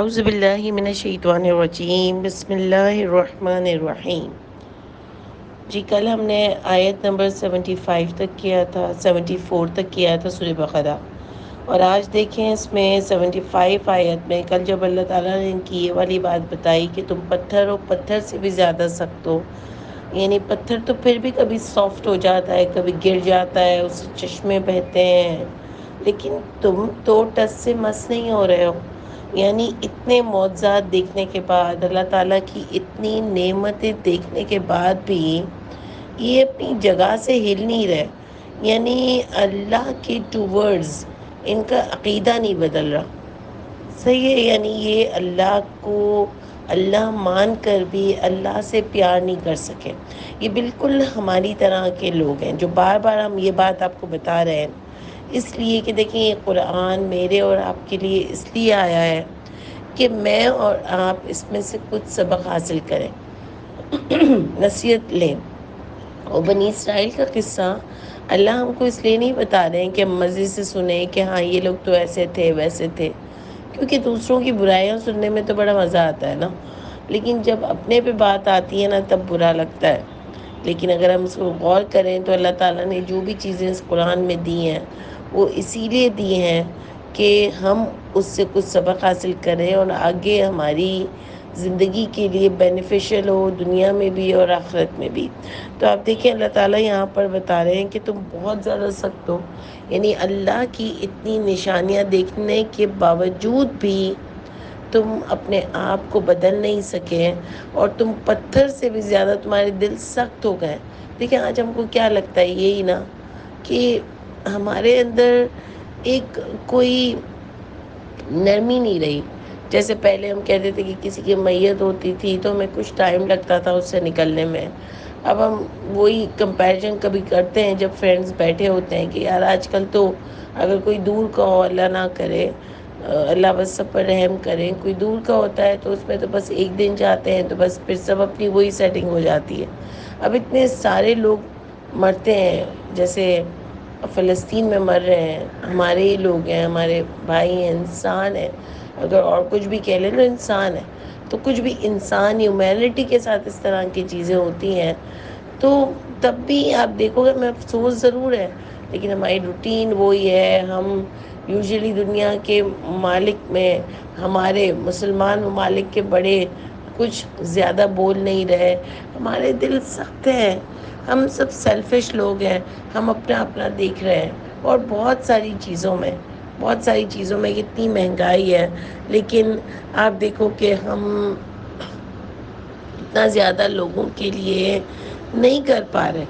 اعوذ باللہ من الشیطان الرجیم، بسم اللہ الرحمن الرحیم۔ جی کل ہم نے آیت نمبر 75 تک کیا تھا، 74 تک کیا تھا سورہ بقرہ، اور آج دیکھیں اس میں 75 آیت میں کل جب اللہ تعالیٰ نے ان کی یہ والی بات بتائی کہ تم پتھر ہو، پتھر سے بھی زیادہ سخت ہو، یعنی پتھر تو پھر بھی کبھی سافٹ ہو جاتا ہے، کبھی گر جاتا ہے، اس سے چشمے بہتے ہیں، لیکن تم تو ٹس سے مس نہیں ہو رہے ہو۔ یعنی اتنے معجزات دیکھنے کے بعد، اللہ تعالیٰ کی اتنی نعمتیں دیکھنے کے بعد بھی یہ اپنی جگہ سے ہل نہیں رہے، یعنی اللہ کے ٹوورڈز ان کا عقیدہ نہیں بدل رہا۔ صحیح ہے، یعنی یہ اللہ کو اللہ مان کر بھی اللہ سے پیار نہیں کر سکے۔ یہ بالکل ہماری طرح کے لوگ ہیں جو بار بار ہم یہ بات آپ کو بتا رہے ہیں، اس لیے کہ دیکھیں یہ قرآن میرے اور آپ کے لیے اس لیے آیا ہے کہ میں اور آپ اس میں سے کچھ سبق حاصل کریں، نصیحت لیں۔ اور بنی اسرائیل کا قصہ اللہ ہم کو اس لیے نہیں بتا رہے ہیں کہ ہم مزے سے سنیں کہ ہاں یہ لوگ تو ایسے تھے ویسے تھے، کیونکہ دوسروں کی برائیاں سننے میں تو بڑا مزہ آتا ہے نا، لیکن جب اپنے پہ بات آتی ہے نا تب برا لگتا ہے۔ لیکن اگر ہم اس کو غور کریں تو اللہ تعالیٰ نے جو بھی چیزیں اس قرآن میں دی ہیں وہ اسی لیے دی ہیں کہ ہم اس سے کچھ سبق حاصل کریں اور آگے ہماری زندگی کے لیے بینیفیشل ہو، دنیا میں بھی اور آخرت میں بھی۔ تو آپ دیکھیں اللہ تعالیٰ یہاں پر بتا رہے ہیں کہ تم بہت زیادہ سخت ہو، یعنی اللہ کی اتنی نشانیاں دیکھنے کے باوجود بھی تم اپنے آپ کو بدل نہیں سکے، اور تم پتھر سے بھی زیادہ تمہارے دل سخت ہو گئے۔ دیکھیں آج ہم کو کیا لگتا ہے یہی نا کہ ہمارے اندر ایک کوئی نرمی نہیں رہی۔ جیسے پہلے ہم کہتے تھے کہ کسی کی میت ہوتی تھی تو ہمیں کچھ ٹائم لگتا تھا اس سے نکلنے میں، اب ہم وہی کمپیریزن کبھی کرتے ہیں جب فرینڈز بیٹھے ہوتے ہیں کہ یار آج کل تو اگر کوئی دور کا ہو، اللہ نہ کرے، اللہ بس سب پر رحم کریں، کوئی دور کا ہوتا ہے تو اس میں تو بس ایک دن جاتے ہیں تو بس پھر سب اپنی وہی سیٹنگ ہو جاتی ہے۔ اب اتنے سارے لوگ مرتے ہیں، جیسے فلسطین میں مر رہے ہیں، ہمارے ہی لوگ ہیں، ہمارے بھائی ہیں، انسان ہیں، اگر اور کچھ بھی کہہ لیں تو انسان ہے، تو کچھ بھی انسان ہیومینٹی کے ساتھ اس طرح کی چیزیں ہوتی ہیں تو تب بھی آپ دیکھو گے ہمیں افسوس ضرور ہے، لیکن ہماری روٹین وہی ہے۔ ہم یوزلی دنیا کے ممالک میں، ہمارے مسلمان ممالک کے بڑے کچھ زیادہ بول نہیں رہے، ہمارے دل سخت ہیں، ہم سب سیلفش لوگ ہیں، ہم اپنا اپنا دیکھ رہے ہیں، اور بہت ساری چیزوں میں کتنی مہنگائی ہے، لیکن آپ دیکھو کہ ہم اتنا زیادہ لوگوں کے لیے نہیں کر پا رہے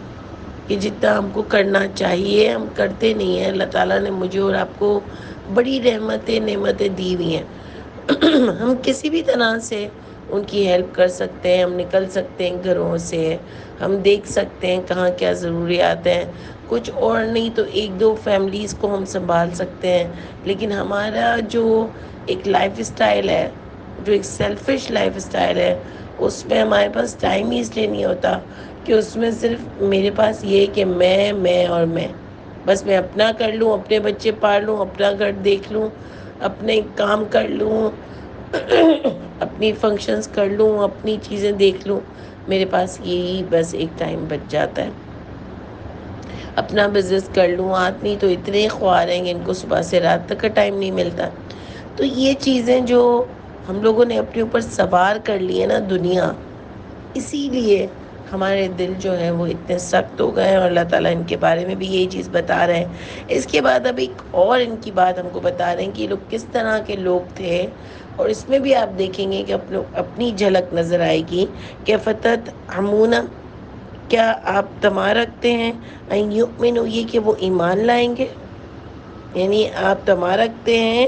کہ جتنا ہم کو کرنا چاہیے، ہم کرتے نہیں ہیں۔ اللہ تعالیٰ نے مجھے اور آپ کو بڑی نعمتیں دی ہوئی ہیں، ہم کسی بھی طرح سے ان کی ہیلپ کر سکتے ہیں، ہم نکل سکتے ہیں گھروں سے، ہم دیکھ سکتے ہیں کہاں کیا ضروریات ہیں، کچھ اور نہیں تو ایک دو فیملیز کو ہم سنبھال سکتے ہیں، لیکن ہمارا جو ایک لائف اسٹائل ہے، جو ایک سیلفش لائف اسٹائل ہے، اس میں ہمارے پاس ٹائم ہی اس لیے نہیں ہوتا کہ اس میں صرف میرے پاس یہ کہ میں اور میں، بس میں اپنا کر لوں، اپنے بچے پال لوں، اپنا گھر دیکھ لوں، اپنے کام کر لوں، اپنی فنکشنز کر لوں، اپنی چیزیں دیکھ لوں، میرے پاس یہی بس ایک ٹائم بچ جاتا ہے۔ اپنا بزنس کر لوں، آدمی تو اتنے خوار ہیں کہ ان کو صبح سے رات تک کا ٹائم نہیں ملتا۔ تو یہ چیزیں جو ہم لوگوں نے اپنے اوپر سوار کر لی ہے نا دنیا، اسی لیے ہمارے دل جو ہے وہ اتنے سخت ہو گئے ہیں، اور اللہ تعالیٰ ان کے بارے میں بھی یہی چیز بتا رہے ہیں۔ اس کے بعد اب ایک اور ان کی بات ہم کو بتا رہے ہیں کہ یہ لوگ کس طرح کے لوگ تھے، اور اس میں بھی آپ دیکھیں گے کہ اپنی جھلک نظر آئے گی کہ فتت امونہ، کیا آپ تما رکھتے ہیں، ان یؤمنوا، یہ کہ وہ ایمان لائیں گے، یعنی آپ تما رکھتے ہیں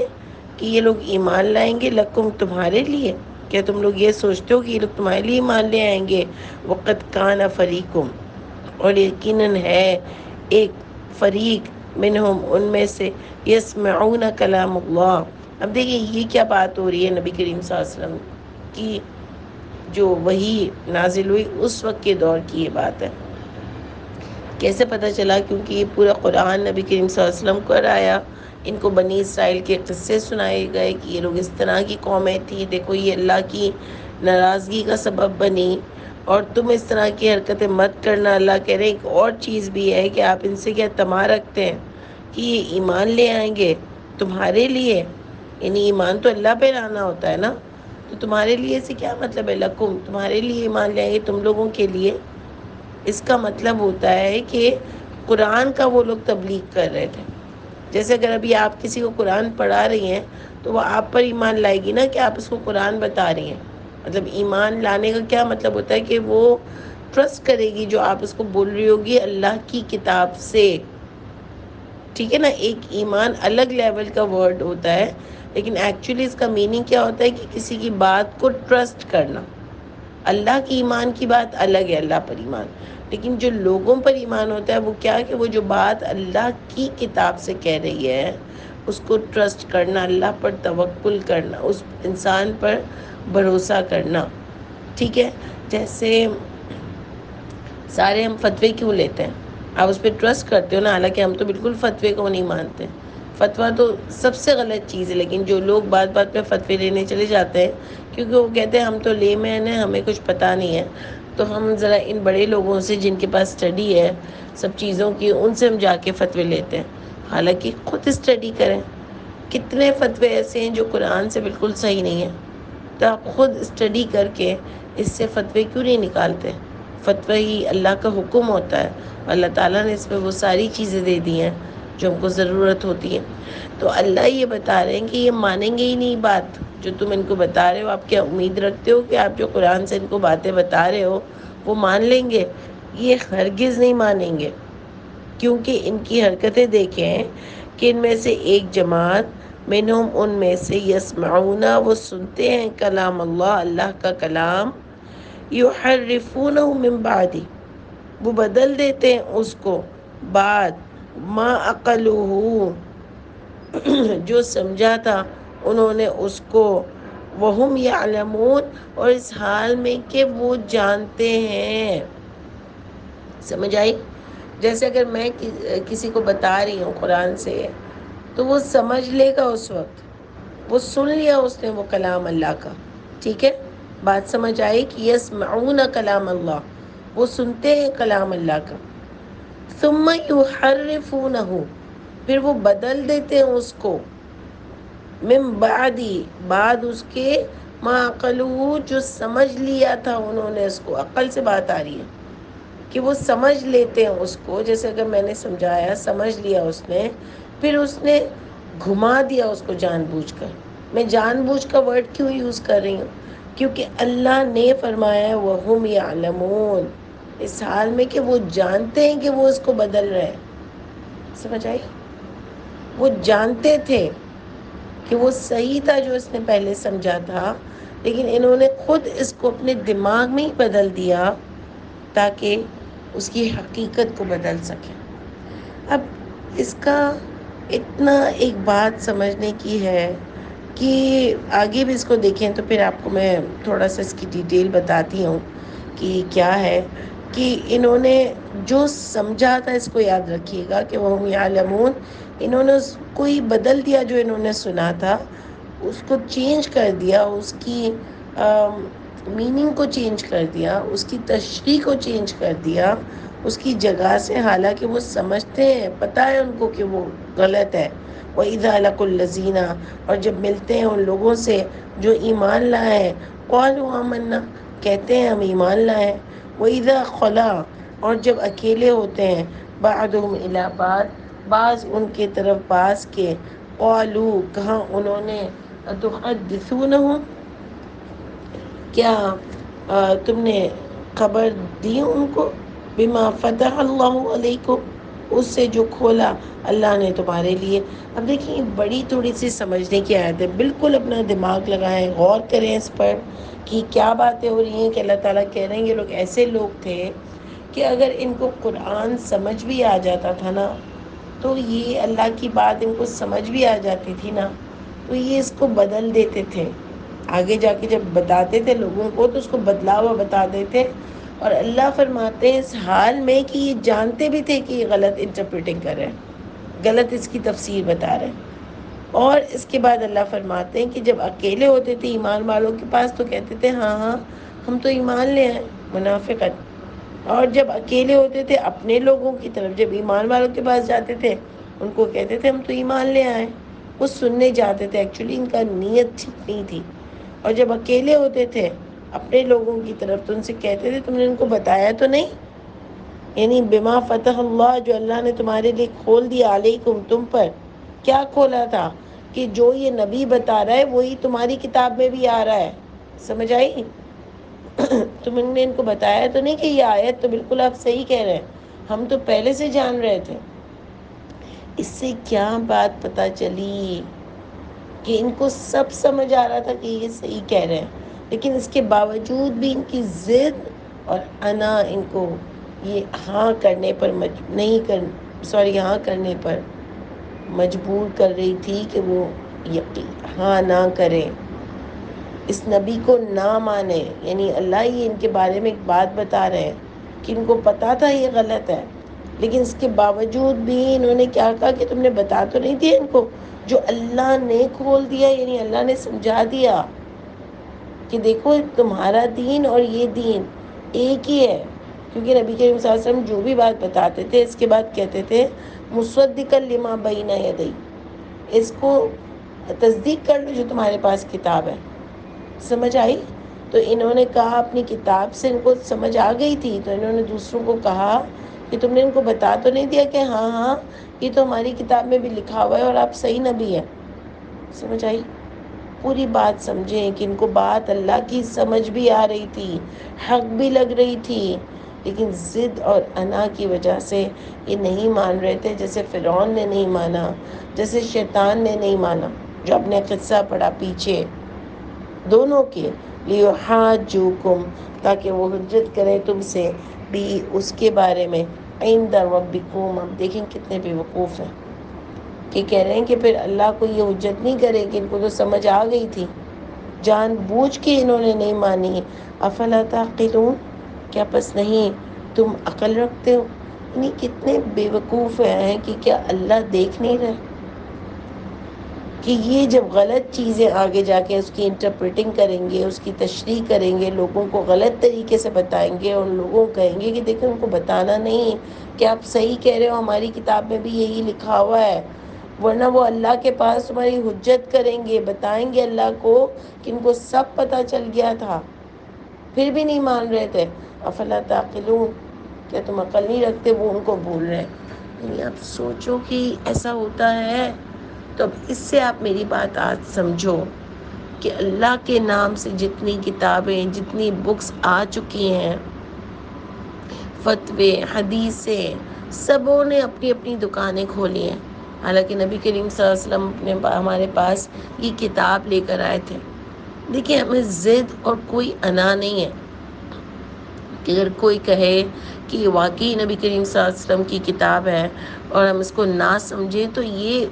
کہ یہ لوگ ایمان لائیں گے، لکم تمہارے لیے، کیا تم لوگ یہ سوچتے ہو کہ یہ لوگ تمہارے لیے ایمان لے آئیں گے؟ وقت کان فریقم، اور یقیناً ہے ایک فریق، منہم ان میں سے، یسمعون کلام اللہ۔ اب دیکھیں یہ کیا بات ہو رہی ہے، نبی کریم صلی اللہ علیہ وسلم کی جو وحی نازل ہوئی اس وقت کے دور کی یہ بات ہے۔ کیسے پتہ چلا؟ کیونکہ یہ پورا قرآن نبی کریم صلی اللہ علیہ وسلم کو آیا، ان کو بنی اسرائیل کے قصے سنائے گئے کہ یہ لوگ اس طرح کی قومیں تھیں، دیکھو یہ اللہ کی ناراضگی کا سبب بنی، اور تم اس طرح کی حرکتیں مت کرنا۔ اللہ کہہ رہے ہیں ایک اور چیز بھی ہے کہ آپ ان سے کیا طمع رکھتے ہیں کہ یہ ایمان لے آئیں گے تمہارے لیے، یعنی ایمان تو اللہ پہ لانا ہوتا ہے نا، تو تمہارے لیے سے کیا مطلب ہے؟ لکم، تمہارے لیے ایمان لے آئیں گے، تم لوگوں کے لیے۔ اس کا مطلب ہوتا ہے کہ قرآن کا وہ لوگ تبلیغ کر رہے تھے۔ جیسے اگر ابھی آپ کسی کو قرآن پڑھا رہی ہیں تو وہ آپ پر ایمان لائے گی نا کہ آپ اس کو قرآن بتا رہی ہیں۔ مطلب ایمان لانے کا کیا مطلب ہوتا ہے کہ وہ ٹرسٹ کرے گی جو آپ اس کو بول رہی ہوگی اللہ کی کتاب سے، ٹھیک ہے نا۔ ایک ایمان الگ لیول کا ورڈ ہوتا ہے، لیکن ایکچولی اس کا میننگ کیا ہوتا ہے کہ کسی کی بات کو ٹرسٹ کرنا۔ اللہ کی ایمان کی بات الگ ہے، اللہ پر ایمان، لیکن جو لوگوں پر ایمان ہوتا ہے وہ کیا کہ وہ جو بات اللہ کی کتاب سے کہہ رہی ہے اس کو ٹرسٹ کرنا، اللہ پر توکل کرنا، اس انسان پر بھروسہ کرنا، ٹھیک ہے۔ جیسے سارے ہم فتوے کیوں لیتے ہیں؟ آپ اس پہ ٹرسٹ کرتے ہو نا، حالانکہ ہم تو بالکل فتوے کو نہیں مانتے۔ فتویٰ تو سب سے غلط چیز ہے، لیکن جو لوگ بات بات پہ فتوے لینے چلے جاتے ہیں کیونکہ وہ کہتے ہیں ہم تو لے مین ہیں، ہمیں کچھ پتہ نہیں ہے، تو ہم ذرا ان بڑے لوگوں سے جن کے پاس اسٹڈی ہے سب چیزوں کی، ان سے ہم جا کے فتوے لیتے ہیں، حالانکہ خود اسٹڈی کریں۔ کتنے فتوے ایسے ہیں جو قرآن سے بالکل صحیح نہیں ہیں، تو آپ خود اسٹڈی کر کے اس سے فتوے کیوں نہیں نکالتے؟ فتوی ہی اللہ کا حکم ہوتا ہے، اللہ تعالیٰ نے اس میں وہ ساری چیزیں دے دی ہیں جو ہم کو ضرورت ہوتی ہے۔ تو اللہ یہ بتا رہے ہیں کہ یہ مانیں گے ہی نہیں بات جو تم ان کو بتا رہے ہو۔ آپ کیا امید رکھتے ہو کہ آپ جو قرآن سے ان کو باتیں بتا رہے ہو وہ مان لیں گے؟ یہ ہرگز نہیں مانیں گے، کیونکہ ان کی حرکتیں دیکھیں کہ ان میں سے ایک جماعت منہم، ان میں سے، یسمعون، وہ سنتے ہیں کلام اللہ، اللہ کا کلام، یحرفونہ من بعد، وہ بدل دیتے ہیں اس کو بعد ما عقلوہ، جو سمجھا تھا انہوں نے اس کو، وہم یعلمون، اور اس حال میں کہ وہ جانتے ہیں۔ سمجھ آئی؟ جیسے اگر میں کسی کو بتا رہی ہوں قرآن سے تو وہ سمجھ لے گا، اس وقت وہ سن لیا اس نے وہ کلام اللہ کا، ٹھیک ہے۔ بات سمجھ آئی کہ یسمعون کلام اللہ، وہ سنتے ہیں کلام اللہ کا، ثم یحرفونہ، پھر وہ بدل دیتے ہیں اس کو، من بعدی، بعد اس کے، ما عقلوہ، جو سمجھ لیا تھا انہوں نے اس کو۔ عقل سے بات آ رہی ہے کہ وہ سمجھ لیتے ہیں اس کو، جیسے اگر میں نے سمجھایا، سمجھ لیا اس نے، پھر اس نے گھما دیا اس کو جان بوجھ کر۔ میں جان بوجھ کا ورڈ کیوں یوز کر رہی ہوں؟ کیونکہ اللہ نے فرمایا ہے وَهُمْ يَعْلَمُونَ، اس حال میں کہ وہ جانتے ہیں کہ وہ اس کو بدل رہے ہیں۔ سمجھ آئی؟ وہ جانتے تھے کہ وہ صحیح تھا جو اس نے پہلے سمجھا تھا، لیکن انہوں نے خود اس کو اپنے دماغ میں ہی بدل دیا تاکہ اس کی حقیقت کو بدل سکے۔ اب اس کا اتنا ایک بات سمجھنے کی ہے کہ آگے بھی اس کو دیکھیں تو پھر آپ کو میں تھوڑا سا اس کی ڈیٹیل بتاتی ہوں کہ کیا ہے، کہ انہوں نے جو سمجھا تھا، اس کو یاد رکھیے گا کہ وہ یعلمون، انہوں نے اس کو ہی بدل دیا جو انہوں نے سنا تھا، اس کو چینج کر دیا، اس کی میننگ کو چینج کر دیا، اس کی تشریح کو چینج کر دیا اس کی جگہ سے، حالانکہ وہ سمجھتے ہیں، پتہ ہے ان کو کہ وہ غلط ہے۔ وَإِذَا لَقُوا الَّذِينَ، اور جب ملتے ہیں ان لوگوں سے جو ایمان لائے ہیں، قَالُوا آمَنَّا، کہتے ہیں ہم ایمان لائے ہیں۔ وَإِذَا خَلَا، اور جب اکیلے ہوتے ہیں، بَعْضُهُمْ إِلَىٰ بَعْضٍ، بعض ان کے طرف بعض کے، قَالُوا، کہا انہوں نے، أَتُحَدِّثُونَهُمْ، کیا تم نے خبر دی ان کو، بما فتح اللہ علیکم، اس سے جو کھولا اللہ نے تمہارے لیے۔ اب دیکھیں بڑی تھوڑی سی سمجھنے کی آیت ہے، بالکل اپنا دماغ لگائیں، غور کریں اس پر کہ کیا باتیں ہو رہی ہیں، کہ اللہ تعالیٰ کہہ رہے ہیں یہ لوگ ایسے لوگ تھے کہ اگر ان کو قرآن سمجھ بھی آ جاتا تھا نا، تو یہ اللہ کی بات ان کو سمجھ بھی آ جاتی تھی نا، تو یہ اس کو بدل دیتے تھے۔ آگے جا کے جب بتاتے تھے لوگوں کو تو اس کو بدلا ہوا بتا دیتے، اور اللہ فرماتے ہیں اس حال میں کہ یہ جانتے بھی تھے کہ یہ غلط انٹرپریٹنگ کر رہے ہیں، غلط اس کی تفسیر بتا رہے ہیں۔ اور اس کے بعد اللہ فرماتے ہیں کہ جب اکیلے ہوتے تھے ایمان والوں کے پاس تو کہتے تھے ہاں ہاں ہم تو ایمان لے آئے، منافقت۔ اور جب اکیلے ہوتے تھے اپنے لوگوں کی طرف، جب ایمان والوں کے پاس جاتے تھے ان کو کہتے تھے ہم تو ایمان لے آئے، وہ سننے جاتے تھے، ایکچولی ان کا نیت ٹھیک نہیں تھی۔ اور جب اکیلے ہوتے تھے اپنے لوگوں کی طرف تو ان سے کہتے تھے تم نے ان کو بتایا تو نہیں، یعنی بما فتح اللہ، جو اللہ نے تمہارے لیے کھول دیا، علیکم، تم پر کیا کھولا تھا کہ جو یہ نبی بتا رہا ہے وہی تمہاری کتاب میں بھی آ رہا ہے، سمجھ آئی؟ تم نے ان کو بتایا تو نہیں کہ یہ آیت تو بالکل آپ صحیح کہہ رہے ہیں، ہم تو پہلے سے جان رہے تھے۔ اس سے کیا بات پتہ چلی کہ ان کو سب سمجھ آ رہا تھا کہ یہ صحیح کہہ رہے ہیں، لیکن اس کے باوجود بھی ان کی ضد اور انا ان کو یہ ہاں کرنے پر ہاں کرنے پر مجبور کر رہی تھی کہ وہ ہاں نہ کریں، اس نبی کو نہ مانے۔ یعنی اللہ یہ ان کے بارے میں ایک بات بتا رہے ہیں کہ ان کو پتا تھا یہ غلط ہے، لیکن اس کے باوجود بھی انہوں نے کیا کہا کہ تم نے بتا تو نہیں دیا ان کو جو اللہ نے کھول دیا، یعنی اللہ نے سمجھا دیا کہ دیکھو تمہارا دین اور یہ دین ایک ہی ہے۔ کیونکہ نبی کریم صلی اللہ علیہ وسلم جو بھی بات بتاتے تھے اس کے بعد کہتے تھے مصدقا لما بین یدی، اس کو تصدیق کر لو جو تمہارے پاس کتاب ہے، سمجھ آئی؟ تو انہوں نے کہا اپنی کتاب سے ان کو سمجھ آ گئی تھی، تو انہوں نے دوسروں کو کہا کہ تم نے ان کو بتا تو نہیں دیا کہ ہاں ہاں یہ تو ہماری کتاب میں بھی لکھا ہوا ہے اور آپ صحیح نبی ہیں، سمجھ آئی؟ پوری بات سمجھیں کہ ان کو بات اللہ کی سمجھ بھی آ رہی تھی، حق بھی لگ رہی تھی، لیکن ضد اور انا کی وجہ سے یہ نہیں مان رہے تھے، جیسے فرعون نے نہیں مانا، جیسے شیطان نے نہیں مانا، جو اپنے قصہ پڑھا پیچھے دونوں کے لیحاجوکم، تاکہ وہ حجت کرے تم سے بھی اس کے بارے میں عند ربکم۔ اب دیکھیں کتنے بے وقوف ہیں کہ کہہ رہے ہیں کہ پھر اللہ کو یہ حجت نہیں کرے کہ ان کو تو سمجھ آ گئی تھی، جان بوجھ کے انہوں نے نہیں مانی۔ افلا تعقلون، کیا پس نہیں تم عقل رکھتے ہو؟ یعنی کتنے بے وقوف ہیں کہ کیا اللہ دیکھ نہیں رہے کہ یہ جب غلط چیزیں آگے جا کے اس کی انٹرپریٹنگ کریں گے، اس کی تشریح کریں گے، لوگوں کو غلط طریقے سے بتائیں گے اور لوگوں کو کہیں گے کہ دیکھیں ان کو بتانا نہیں کہ آپ صحیح کہہ رہے ہو، ہماری کتاب میں بھی یہی لکھا ہوا ہے، ورنہ وہ اللہ کے پاس تمہاری حجت کریں گے، بتائیں گے اللہ کو کہ ان کو سب پتہ چل گیا تھا، پھر بھی نہیں مان رہے تھے۔ افلا تعقلون، کیا تم عقل نہیں رکھتے؟ وہ ان کو بول رہے ہیں۔ یعنی آپ سوچو کہ ایسا ہوتا ہے، تو اب اس سے آپ میری بات آج سمجھو کہ اللہ کے نام سے جتنی کتابیں، جتنی بکس آ چکی ہیں، فتوے، حدیثیں، سبوں نے اپنی اپنی دکانیں کھولی ہیں، حالانکہ نبی کریم صلی اللہ علیہ وسلم نے ہمارے پاس یہ کتاب لے کر آئے تھے۔ دیکھیں ہمیں ضد اور کوئی انا نہیں ہے کہ اگر کوئی کہے کہ واقعی نبی کریم صلی اللہ علیہ وسلم کی کتاب ہے اور ہم اس کو نہ سمجھیں، تو یہ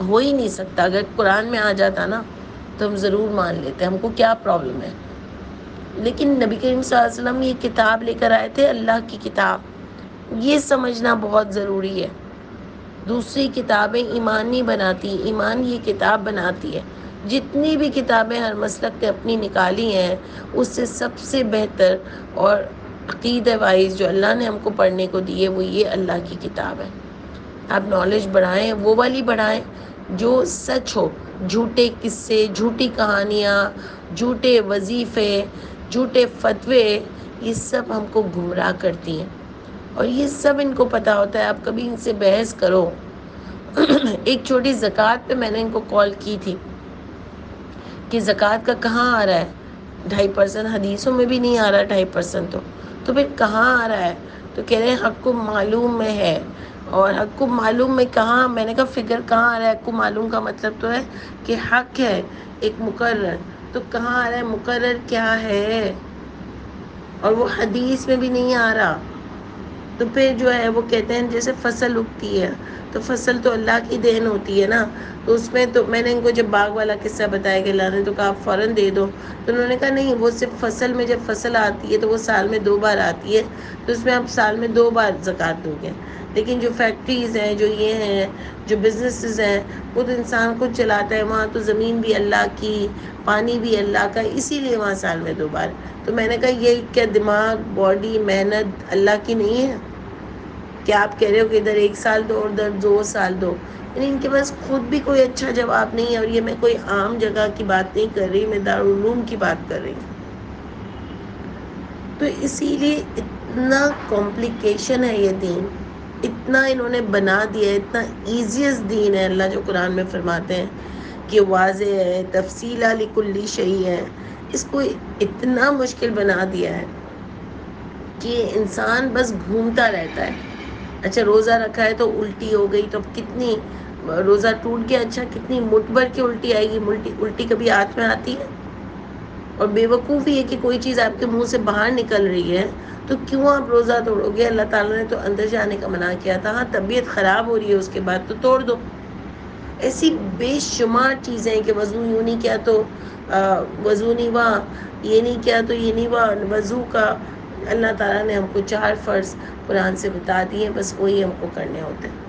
ہو ہی نہیں سکتا۔ اگر قرآن میں آ جاتا نا تو ہم ضرور مان لیتے، ہم کو کیا پرابلم ہے۔ لیکن نبی کریم صلی اللہ علیہ وسلم یہ کتاب لے کر آئے تھے، اللہ کی کتاب، یہ سمجھنا بہت ضروری ہے۔ دوسری کتابیں ایمان نہیں بناتی، ایمان یہ کتاب بناتی ہے۔ جتنی بھی کتابیں ہر مسلک نے اپنی نکالی ہیں، اس سے سب سے بہتر اور عقیدہ وائز جو اللہ نے ہم کو پڑھنے کو دی ہے وہ یہ اللہ کی کتاب ہے۔ آپ نالج بڑھائیں، وہ والی بڑھائیں جو سچ ہو۔ جھوٹے قصے، جھوٹی کہانیاں، جھوٹے وظیفے، جھوٹے فتوے، یہ سب ہم کو گمراہ کرتی ہیں، اور یہ سب ان کو پتہ ہوتا ہے۔ آپ کبھی ان سے بحث کرو۔ ایک چھوٹی زکوٰۃ پہ میں نے ان کو کال کی تھی کہ زکوٰۃ کا کہاں آ رہا ہے، 2.5% حدیثوں میں بھی نہیں آ رہا ہے 2.5%، تو پھر کہاں آ رہا ہے؟ تو کہہ رہے ہیں حق کو معلوم میں ہے، اور حق کو معلوم میں کہاں؟ میں نے کہا فگر کہاں آ رہا ہے؟ حق کو معلوم کا مطلب تو ہے کہ حق ہے ایک مقرر، تو کہاں آ رہا ہے؟ مقرر کیا ہے؟ اور وہ حدیث میں بھی نہیں آ رہا۔ تو پھر جو ہے وہ کہتے ہیں جیسے فصل اگتی ہے تو فصل تو اللہ کی دین ہوتی ہے نا. تو اس میں تو میں نے ان کو جب باغ والا قصہ بتایا کہ اللہ نے تو کہا آپ فوراً دے دو, تو انہوں نے کہا نہیں, وہ صرف فصل میں جب فصل آتی ہے تو وہ سال میں 2 بار آتی ہے, تو اس میں آپ سال میں 2 بار زکوٰۃ دو گے. لیکن جو فیکٹریز ہیں, جو یہ ہیں, جو بزنسز ہیں, وہ تو انسان خود چلاتا ہے. وہاں تو زمین بھی اللہ کی, پانی بھی اللہ کا, اسی لیے وہاں سال میں 2 بار. تو میں نے کہا یہ کیا دماغ, باڈی, محنت اللہ کی نہیں ہے؟ کیا آپ کہہ رہے ہو کہ ادھر 1 سال دو اور ادھر 2 سال دو؟ یعنی ان کے پاس خود بھی کوئی اچھا جواب نہیں ہے. اور یہ میں کوئی عام جگہ کی بات نہیں کر رہی, میں دارالعلوم کی بات کر رہی ہوں. تو اسی لیے اتنا کمپلیکیشن ہے یہ دین, اتنا انہوں نے بنا دیا ہے, اتنا ایزیسٹ دین ہے اللہ جو قرآن میں فرماتے ہیں کہ واضح ہے, تفصیل لکل شیء ہے. اس کو اتنا مشکل بنا دیا ہے کہ انسان بس گھومتا رہتا ہے. اچھا روزہ رکھا ہے تو الٹی ہو گئی, تو اب کتنی, روزہ ٹوٹ گیا, اچھا کتنی مٹ بھر کے الٹی آئے گی. الٹی کبھی ہاتھ میں آتی ہے؟ اور بے وقوفی ہے کہ کوئی چیز آپ کے منہ سے باہر نکل رہی ہے تو کیوں آپ روزہ توڑو گے؟ اللہ تعالیٰ نے تو اندر جانے کا منع کیا تھا. ہاں طبیعت خراب ہو رہی ہے اس کے بعد تو توڑ دو. ایسی بے شمار چیزیں کہ وضو یوں نہیں کیا تو وضو نہیں ہوا, یہ نہیں کیا تو یہ نہیں ہوا. وضو کا اللہ تعالیٰ نے ہم کو 4 فرض قرآن سے بتا دیے, بس وہی ہم کو کرنے ہوتے ہیں.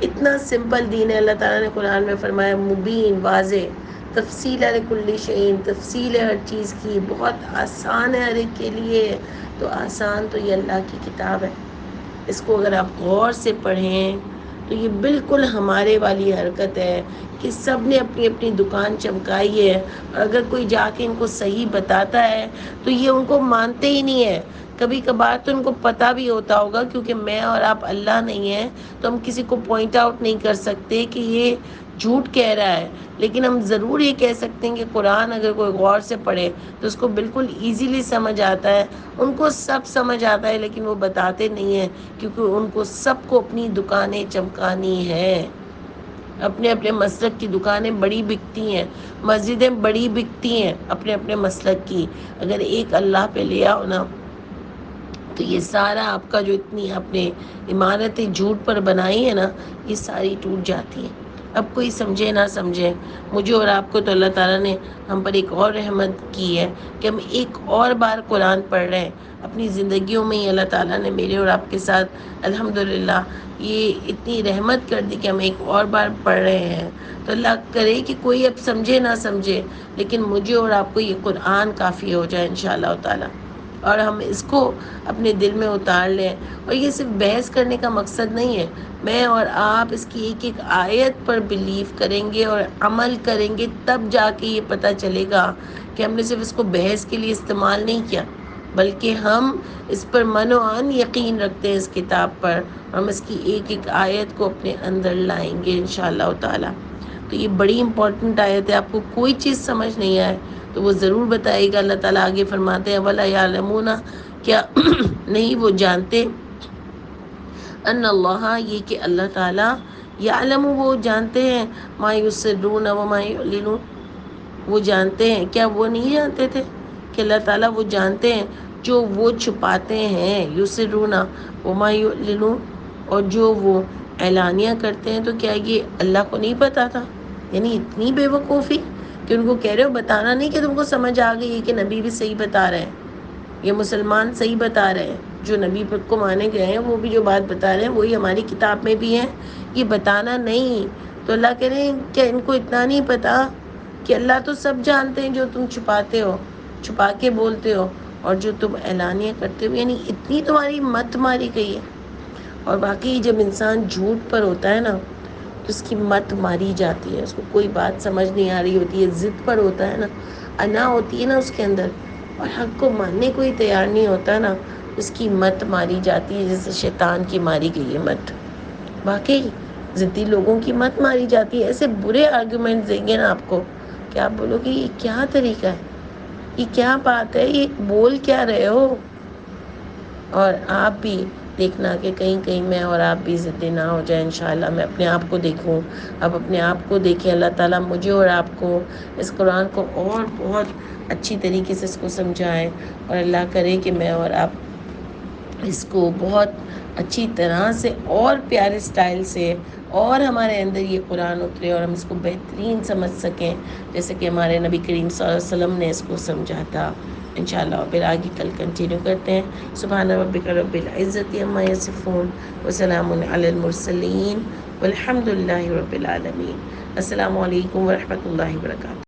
اتنا سمپل دین ہے. اللہ تعالیٰ نے قرآن میں فرمایا مبین, واضح, تفصیل ہے کل شیء, تفصیل ہے ہر چیز کی, بہت آسان ہے ہر ایک کے لیے. تو آسان تو یہ اللہ کی کتاب ہے. اس کو اگر آپ غور سے پڑھیں تو یہ بالکل ہمارے والی حرکت ہے کہ سب نے اپنی اپنی دکان چمکائی ہے, اور اگر کوئی جا کے ان کو صحیح بتاتا ہے تو یہ ان کو مانتے ہی نہیں ہے. کبھی کبھار تو ان کو پتہ بھی ہوتا ہوگا, کیونکہ میں اور آپ اللہ نہیں ہیں تو ہم کسی کو پوائنٹ آؤٹ نہیں کر سکتے کہ یہ جھوٹ کہہ رہا ہے. لیکن ہم ضرور یہ کہہ سکتے ہیں کہ قرآن اگر کوئی غور سے پڑھے تو اس کو بالکل ایزیلی سمجھ آتا ہے. ان کو سب سمجھ آتا ہے لیکن وہ بتاتے نہیں ہیں, کیونکہ ان کو سب کو اپنی دکانیں چمکانی ہیں. اپنے اپنے مسلک کی دکانیں بڑی بکتی ہیں, مسجدیں بڑی بکتی ہیں اپنے اپنے مسلک کی. اگر ایک اللہ پہ لے آؤ نا تو یہ سارا آپ کا جو اتنی آپ نے عمارتیں جھوٹ پر بنائی ہے نا, یہ ساری ٹوٹ جاتی ہیں. اب کوئی سمجھے نہ سمجھے, مجھے اور آپ کو تو اللہ تعالیٰ نے ہم پر ایک اور رحمت کی ہے کہ ہم ایک اور بار قرآن پڑھ رہے ہیں اپنی زندگیوں میں ہی. اللہ تعالیٰ نے میرے اور آپ کے ساتھ الحمدللہ یہ اتنی رحمت کر دی کہ ہم ایک اور بار پڑھ رہے ہیں. تو اللہ کرے کہ کوئی اب سمجھے نہ سمجھے, لیکن مجھے اور آپ کو یہ قرآن کافی ہو جائے انشاءاللہ تعالیٰ, اور ہم اس کو اپنے دل میں اتار لیں. اور یہ صرف بحث کرنے کا مقصد نہیں ہے, میں اور آپ اس کی ایک ایک آیت پر بلیو کریں گے اور عمل کریں گے, تب جا کے یہ پتہ چلے گا کہ ہم نے صرف اس کو بحث کے لیے استعمال نہیں کیا, بلکہ ہم اس پر من و عن یقین رکھتے ہیں اس کتاب پر. ہم اس کی ایک ایک آیت کو اپنے اندر لائیں گے انشاءاللہ تعالیٰ. تو یہ بڑی امپورٹنٹ آیت ہے. آپ کو کوئی چیز سمجھ نہیں آئے تو وہ ضرور بتائے گا. اللہ تعالیٰ آگے فرماتے ہیں وَلَا يَعْلَمُونَ, کیا نہیں وہ جانتے, ان اللہ, یہ کہ اللہ تعالیٰ, یعلم, وہ جانتے ہیں, ما یسرون وما یعلنون, وہ جانتے ہیں. کیا وہ نہیں جانتے تھے کہ اللہ تعالیٰ وہ جانتے ہیں جو وہ چھپاتے ہیں, یسرون وما یعلنون, اور جو وہ اعلانیہ کرتے ہیں. تو کیا یہ اللہ کو نہیں پتا تھا؟ یعنی اتنی بے وقوفی کہ ان کو کہہ رہے ہو بتانا نہیں کہ تم کو سمجھ آ گئی کہ نبی بھی صحیح بتا رہے ہیں, یہ مسلمان صحیح بتا رہے ہیں, جو نبی پر کو مانے گئے ہیں وہ بھی جو بات بتا رہے ہیں وہی ہماری کتاب میں بھی ہے. یہ بتانا نہیں. تو اللہ کہہ رہے ہیں کہ ان کو اتنا نہیں پتا کہ اللہ تو سب جانتے ہیں جو تم چھپاتے ہو, چھپا کے بولتے ہو, اور جو تم اعلانیہ کرتے ہو. یعنی اتنی تمہاری مت ماری گئی ہے. اور باقی جب انسان جھوٹ پر ہوتا ہے نا تو اس کی مت ماری جاتی ہے, اس کو کوئی بات سمجھ نہیں آ رہی ہوتی ہے, ضد پر ہوتا ہے نا, انا ہوتی ہے نا اس کے اندر, اور حق کو ماننے کو ہی تیار نہیں ہوتا نا, اس کی مت ماری جاتی ہے جیسے شیطان کی ماری گئی ہے مت. واقعی ضدی لوگوں کی مت ماری جاتی ہے. ایسے برے آرگومنٹ دیں گے نا آپ کو کہ آپ بولو کہ یہ کیا طریقہ ہے, یہ کیا بات ہے, یہ بول کیا رہے ہو. اور آپ بھی دیکھنا کہ کہیں کہیں میں اور آپ بھی ضدی نہ ہو جائیں انشاءاللہ. میں اپنے آپ کو دیکھوں, اب اپنے آپ کو دیکھیں. اللہ تعالیٰ مجھے اور آپ کو اس قرآن کو اور بہت اچھی طریقے سے اس کو سمجھائیں, اور اللہ کرے کہ میں اور آپ اس کو بہت اچھی طرح سے اور پیارے سٹائل سے اور ہمارے اندر یہ قرآن اترے اور ہم اس کو بہترین سمجھ سکیں جیسے کہ ہمارے نبی کریم صلی اللہ علیہ وسلم نے اس کو سمجھا تھا انشاءاللہ. پھر آگے کل کنٹینیو کرتے ہیں. سبحان ربک رب العزت عما یصفون وسلام علی المرسلین والحمد للہ رب العالمین. السلام علیکم ورحمۃ اللہ وبرکاتہ.